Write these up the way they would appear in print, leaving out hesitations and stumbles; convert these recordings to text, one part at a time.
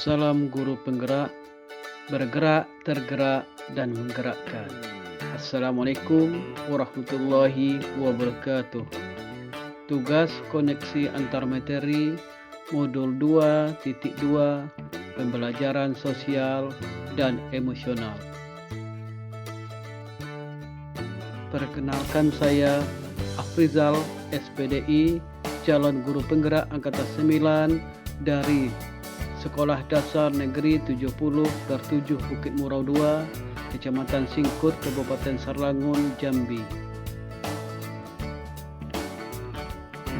Salam guru penggerak, bergerak, tergerak, dan menggerakkan. Assalamualaikum warahmatullahi wabarakatuh. Tugas koneksi antar materi modul 2.2 pembelajaran sosial dan emosional. Perkenalkan, saya Afrizal, SPDI, calon guru penggerak angkatan 9 dari Sekolah Dasar Negeri 70/7 Bukit Murau 2, Kecamatan Singkut, Kabupaten Sarlangun, Jambi.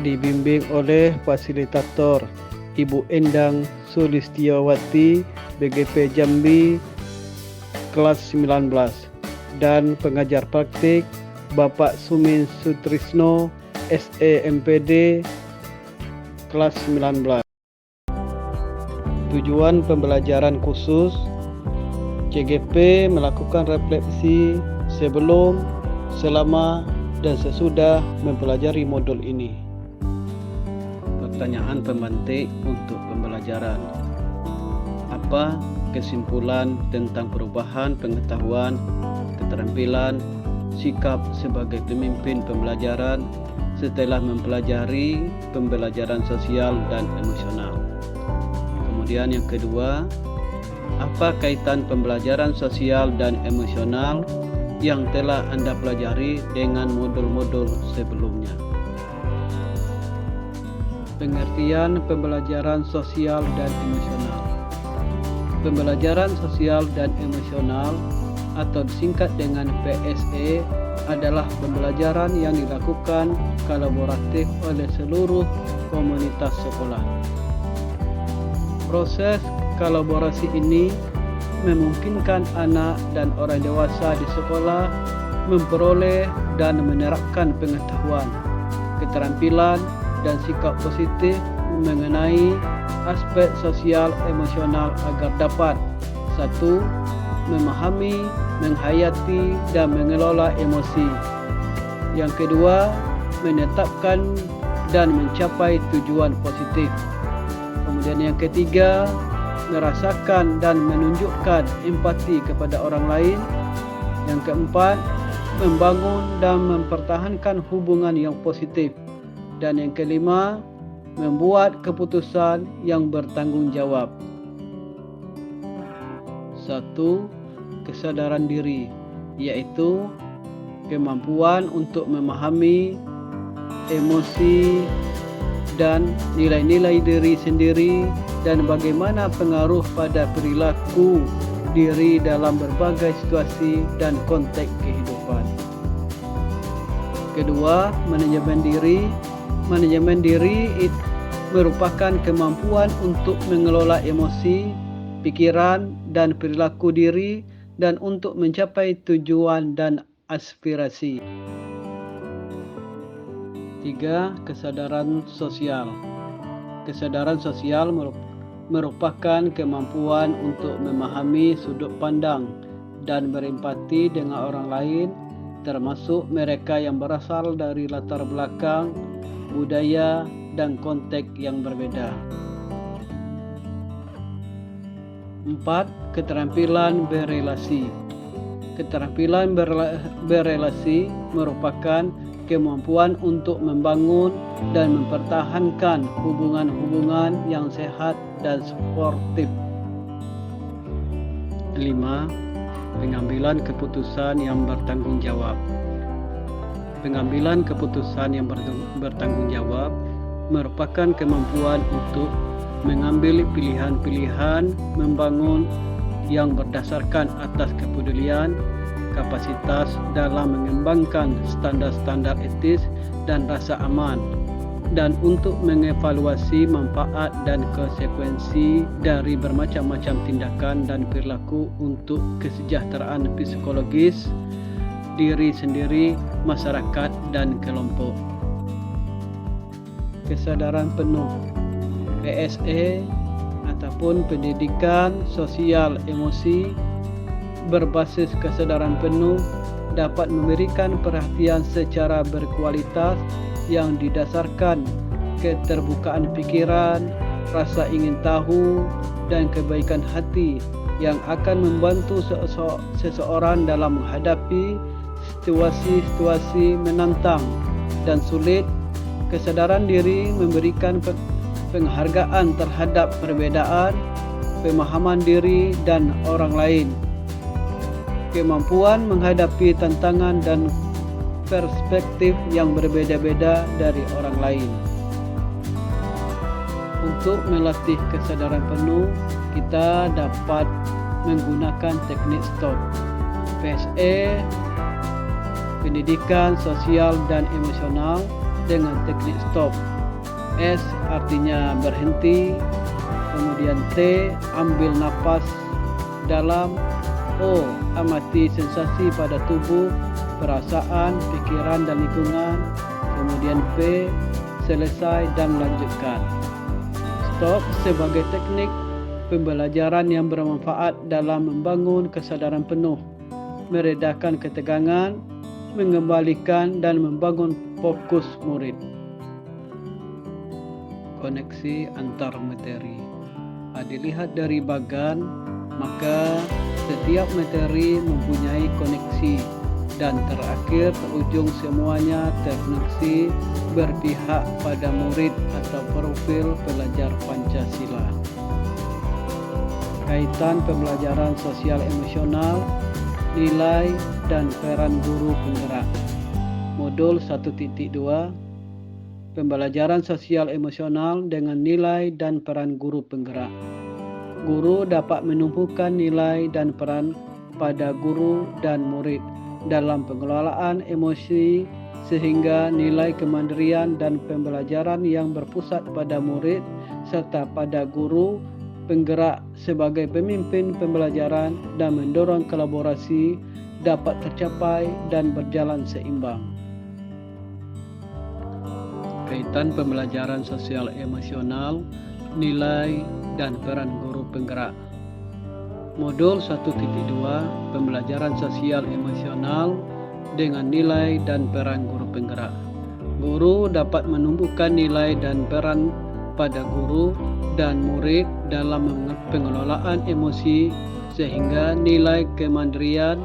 Dibimbing oleh fasilitator Ibu Endang Sulistiawati, BGP Jambi, kelas 19, dan pengajar praktik Bapak Sumin Sutrisno, SEMPD, kelas 19. Tujuan pembelajaran khusus: CGP melakukan refleksi sebelum, selama, dan sesudah mempelajari modul ini. Pertanyaan pemantik untuk pembelajaran: apa kesimpulan tentang perubahan pengetahuan, keterampilan, sikap sebagai pemimpin pembelajaran setelah mempelajari pembelajaran sosial dan emosional? Kemudian yang kedua, apa kaitan pembelajaran sosial dan emosional yang telah Anda pelajari dengan modul-modul sebelumnya? Pengertian pembelajaran sosial dan emosional. Pembelajaran sosial dan emosional atau disingkat dengan PSE adalah pembelajaran yang dilakukan kolaboratif oleh seluruh komunitas sekolah. Proses kolaborasi ini memungkinkan anak dan orang dewasa di sekolah memperoleh dan menerapkan pengetahuan, keterampilan, dan sikap positif mengenai aspek sosial emosional agar dapat: 1. Memahami, menghayati, dan mengelola emosi. Yang kedua, menetapkan dan mencapai tujuan positif. Kemudian yang ketiga, merasakan dan menunjukkan empati kepada orang lain. Yang keempat, membangun dan mempertahankan hubungan yang positif. Dan yang kelima, membuat keputusan yang bertanggung jawab. 1. Kesadaran diri, yaitu kemampuan untuk memahami emosi dan nilai-nilai diri sendiri dan bagaimana pengaruh pada perilaku diri dalam berbagai situasi dan konteks kehidupan. Kedua, manajemen diri. Manajemen diri merupakan kemampuan untuk mengelola emosi, pikiran, dan perilaku diri dan untuk mencapai tujuan dan aspirasi. 3. Kesadaran sosial. Kesadaran sosial merupakan kemampuan untuk memahami sudut pandang dan berempati dengan orang lain, termasuk mereka yang berasal dari latar belakang, budaya, dan konteks yang berbeda. 4. Keterampilan berelasi. Keterampilan berelasi merupakan kemampuan untuk membangun dan mempertahankan hubungan-hubungan yang sehat dan sportif. 5. Pengambilan keputusan yang bertanggung jawab. Pengambilan keputusan yang bertanggung jawab merupakan kemampuan untuk mengambil pilihan-pilihan membangun yang berdasarkan atas kepedulian, kapasitas dalam mengembangkan standar-standar etis dan rasa aman, dan untuk mengevaluasi manfaat dan konsekuensi dari bermacam-macam tindakan dan perilaku untuk kesejahteraan psikologis diri sendiri, masyarakat, dan kelompok. Kesadaran penuh, PSE ataupun pendidikan sosial emosi berbasis kesadaran penuh dapat memberikan perhatian secara berkualitas yang didasarkan keterbukaan pikiran, rasa ingin tahu, dan kebaikan hati yang akan membantu seseorang dalam menghadapi situasi-situasi menantang dan sulit. Kesadaran diri memberikan penghargaan terhadap perbedaan, pemahaman diri dan orang lain, kemampuan menghadapi tantangan dan perspektif yang berbeda-beda dari orang lain. Untuk melatih kesadaran penuh, kita dapat menggunakan teknik STOP. PSE, pendidikan sosial dan emosional dengan teknik STOP. S artinya berhenti, kemudian T, ambil napas dalam. O, amati sensasi pada tubuh, perasaan, pikiran dan lingkungan. Kemudian P, selesai dan lanjutkan. STOP sebagai teknik pembelajaran yang bermanfaat dalam membangun kesadaran penuh, meredakan ketegangan, mengembalikan dan membangun fokus murid. Koneksi antar materi. Dilihat dari bagan, maka setiap materi mempunyai koneksi dan terakhir ujung semuanya terkoneksi berpihak pada murid atau profil pelajar Pancasila. Kaitan pembelajaran sosial emosional, nilai dan peran guru penggerak. Modul 1.2, pembelajaran sosial emosional dengan nilai dan peran guru penggerak. Guru dapat menumpukan nilai dan peran pada guru dan murid dalam pengelolaan emosi sehingga nilai kemandirian dan pembelajaran yang berpusat pada murid serta pada guru penggerak sebagai pemimpin pembelajaran dan mendorong kolaborasi dapat tercapai dan berjalan seimbang. Kaitan pembelajaran sosial emosional, nilai dan peran guru penggerak. Modul 1.2, pembelajaran sosial emosional dengan nilai dan peran guru penggerak. Guru dapat menumbuhkan nilai dan peran pada guru dan murid dalam pengelolaan emosi sehingga nilai kemandirian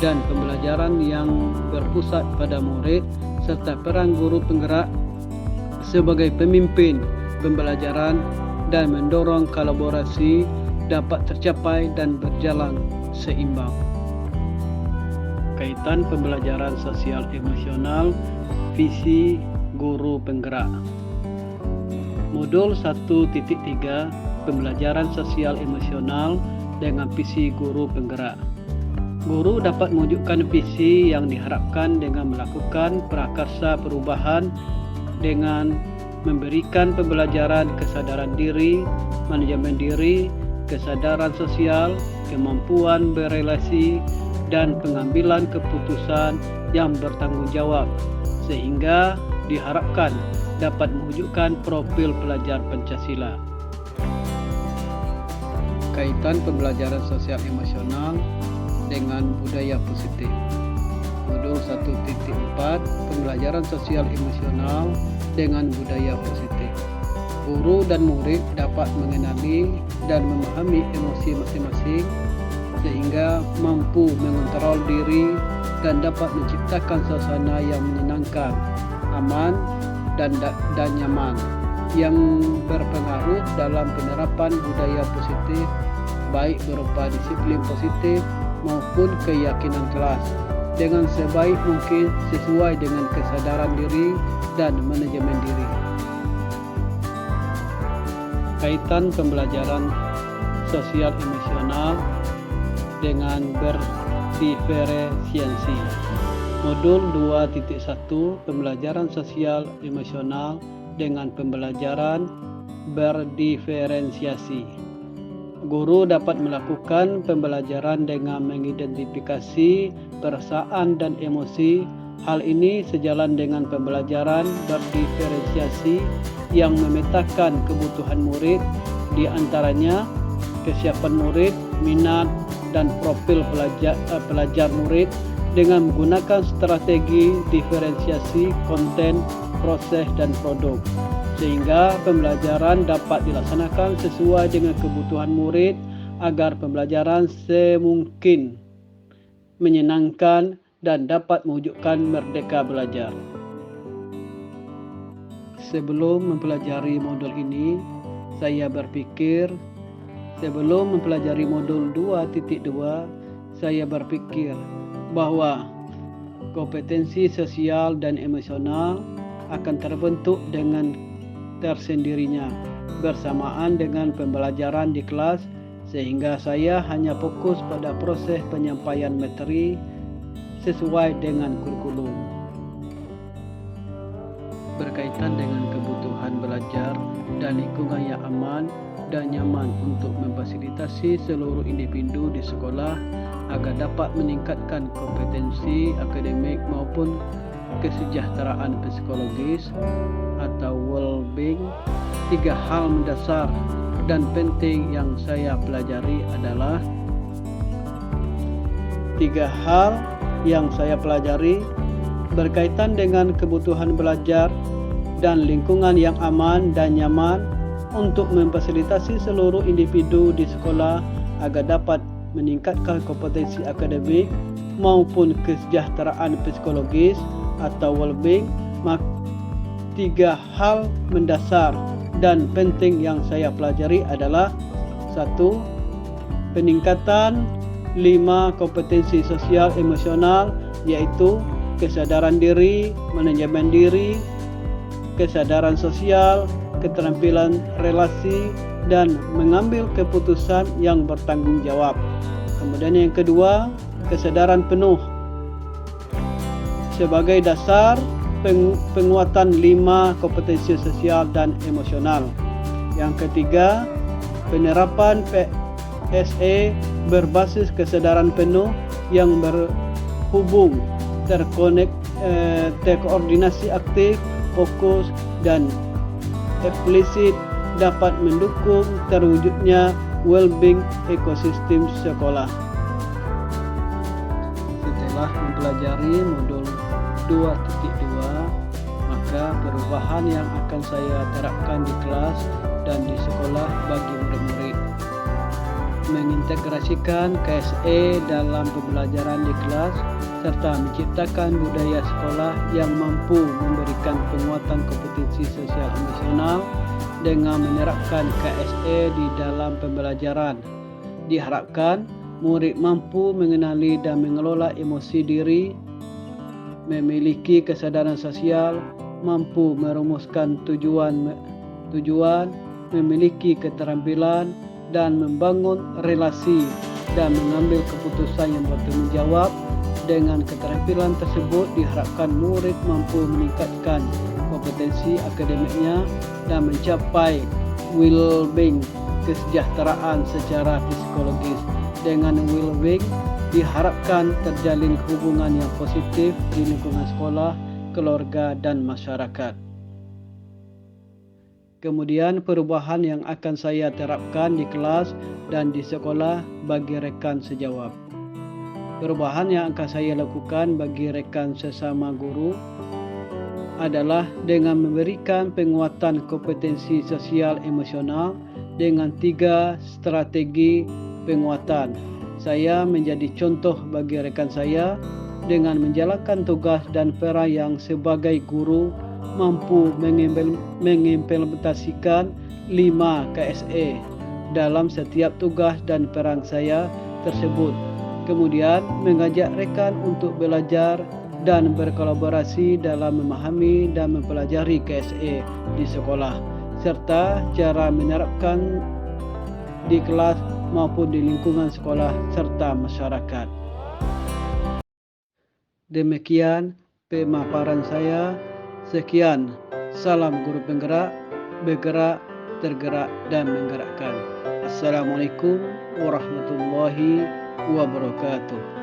dan pembelajaran yang berpusat pada murid serta peran guru penggerak sebagai pemimpin pembelajaran dan mendorong kolaborasi dapat tercapai dan berjalan seimbang. Kaitan pembelajaran sosial emosional, visi guru penggerak. Modul 1.3, pembelajaran sosial emosional dengan visi guru penggerak. Guru dapat mewujudkan visi yang diharapkan dengan melakukan prakarsa perubahan dengan memberikan pembelajaran kesadaran diri, manajemen diri, kesadaran sosial, kemampuan berelasi, dan pengambilan keputusan yang bertanggung jawab, sehingga diharapkan dapat mewujudkan profil pelajar Pancasila. Kaitan pembelajaran sosial emosional dengan budaya positif. Modul 1.4, pembelajaran sosial emosional dengan budaya positif. Guru dan murid dapat mengenali dan memahami emosi masing-masing sehingga mampu mengontrol diri dan dapat menciptakan suasana yang menyenangkan, aman dan nyaman yang berpengaruh dalam penerapan budaya positif baik berupa disiplin positif maupun keyakinan kelas dengan sebaik mungkin sesuai dengan kesadaran diri dan manajemen diri. Kaitan pembelajaran sosial emosional dengan berdiferensiasi. Modul 2.1, pembelajaran sosial emosional dengan pembelajaran berdiferensiasi. Guru dapat melakukan pembelajaran dengan mengidentifikasi perasaan dan emosi. Hal ini sejalan dengan pembelajaran berdiferensiasi yang memetakan kebutuhan murid, di antaranya kesiapan murid, minat, dan profil pelajar murid dengan menggunakan strategi diferensiasi konten, proses, dan produk. sehingga pembelajaran dapat dilaksanakan sesuai dengan kebutuhan murid agar pembelajaran semungkin menyenangkan dan dapat mewujudkan merdeka belajar. Sebelum mempelajari modul ini, saya berpikir sebelum mempelajari modul 2.2, saya berpikir bahwa kompetensi sosial dan emosional akan terbentuk dengan tersendirinya bersamaan dengan pembelajaran di kelas, sehingga saya hanya fokus pada proses penyampaian materi sesuai dengan kurikulum. Berkaitan dengan kebutuhan belajar dan lingkungan yang aman dan nyaman untuk memfasilitasi seluruh individu di sekolah agar dapat meningkatkan kompetensi akademik maupun kesejahteraan psikologis atau well-being, 3 hal mendasar dan penting yang saya pelajari adalah 3 hal yang saya pelajari berkaitan dengan kebutuhan belajar dan lingkungan yang aman dan nyaman untuk memfasilitasi seluruh individu di sekolah agar dapat meningkatkan kompetensi akademik maupun kesejahteraan psikologis atau well-being. 3 hal mendasar dan penting yang saya pelajari adalah 1. Peningkatan 5 kompetensi sosial emosional, yaitu kesadaran diri, manajemen diri, kesadaran sosial, keterampilan relasi, dan mengambil keputusan yang bertanggung jawab. Kemudian yang kedua, kesadaran penuh sebagai dasar penguatan 5 kompetensi sosial dan emosional. Yang ketiga, penerapan PSE berbasis kesadaran penuh yang berhubung, terkoordinasi aktif, fokus, dan eksplisit dapat mendukung terwujudnya well-being ekosistem sekolah. Setelah mempelajari modul 2.2, maka perubahan yang akan saya terapkan di kelas dan di sekolah bagi murid-murid: mengintegrasikan KSE dalam pembelajaran di kelas serta menciptakan budaya sekolah yang mampu memberikan penguatan kompetensi sosial emosional dengan menerapkan KSE di dalam pembelajaran. Diharapkan murid mampu mengenali dan mengelola emosi diri, memiliki kesadaran sosial, mampu merumuskan tujuan, memiliki keterampilan dan membangun relasi dan mengambil keputusan yang bertanggung jawab. Dengan keterampilan tersebut diharapkan murid mampu meningkatkan kompetensi akademiknya dan mencapai well-being, kesejahteraan secara psikologis. Dengan well-being diharapkan terjalin hubungan yang positif di lingkungan sekolah, keluarga, dan masyarakat. Kemudian perubahan yang akan saya terapkan di kelas dan di sekolah bagi rekan sejawat. Perubahan yang akan saya lakukan bagi rekan sesama guru adalah dengan memberikan penguatan kompetensi sosial emosional dengan 3 strategi penguatan. Saya menjadi contoh bagi rekan saya dengan menjalankan tugas dan peran yang sebagai guru mampu mengimplementasikan 5 KSE dalam setiap tugas dan peran saya tersebut. Kemudian mengajak rekan untuk belajar dan berkolaborasi dalam memahami dan mempelajari KSE di sekolah, serta cara menerapkan di kelas maupun di lingkungan sekolah serta masyarakat. Demikian pemaparan saya. Sekian, salam guru penggerak, bergerak, tergerak, dan menggerakkan. Assalamualaikum warahmatullahi wabarakatuh.